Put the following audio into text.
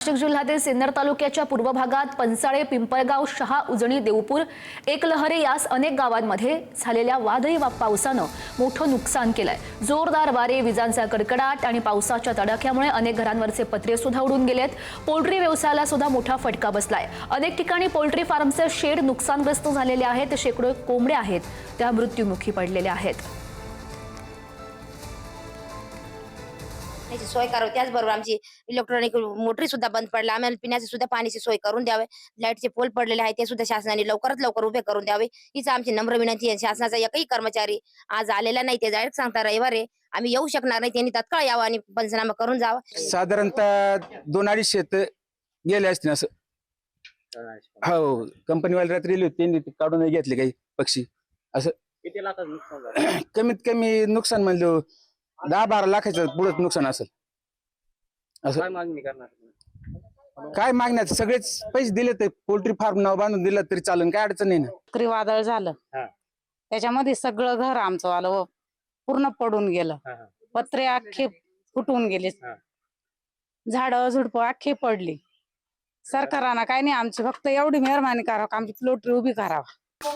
नाशिक जिल्ह्यातील सिन्नर तालुक्याच्या पूर्व भागात पंचाळे, पिंपळगाव, शहा, उजनी, देवपूर, एकलहरे यास अनेक गावांमध्ये झालेल्या वादळी पावसानं मोठं नुकसान केलंय। जोरदार वारे, विजांचा कडकडाट आणि पावसाच्या तडाख्यामुळे अनेक घरांवरचे पत्रे सुद्धा उडून गेलेत। पोल्ट्री व्यवसायाला सुद्धा मोठा फटका बसलाय। अनेक ठिकाणी पोल्ट्री फार्मचे शेड नुकसानग्रस्त झालेले आहेत। शेकडो कोंबड्या आहेत त्या मृत्युमुखी पडलेल्या आहेत। सोय करावी, त्याचबरोबर आमची इलेक्ट्रॉनिक मोटरी सुद्धा बंद पडल्या। आम्हाला पिण्याची सुद्धा पाण्याची सोय करून द्यावे। लाईटचे पोल पडलेले आहेत ते सुद्धा शासनाने लवकरात लवकर उभे करून द्यावे हीच आमची नम्र विनंती आहे। शासनाचा एकही कर्मचारी आज आलेला नाही, ते डायरेक्ट सांगता रविवारी आम्ही येऊ शकणार नाही, त्यांनी तात्काळ यावं आणि पंचनामा करून जावं। साधारणतः 2-2.5 शेत गेले असतील असं। हो, कंपनीवाले रात्री गेले होते, त्यांनी काढून घेतले काही पक्षी असं। किती लाखाचं नुकसान झालं? कमीत कमी नुकसान म्हणलं 10-12 लाखाचं पुढे नुकसान असेल असं। काय मागणी करणार? काय मागण्यात सगळेच पैसे दिले तर पोल्ट्री फार्म नाव बांधून दिलं तरी चालेल, काय अडचण नाही ना। चक्रीवादळ झालं, त्याच्यामध्ये सगळं घर आमचं आलं पूर्ण पडून गेलं। पत्रे अख्खे फुटून गेले, झाडं झुडपं अख्खे पडली। सरकारानं काय नाही, आमची फक्त एवढी मेहरबानी करावं, आमची पोल्ट्री उभी करावा।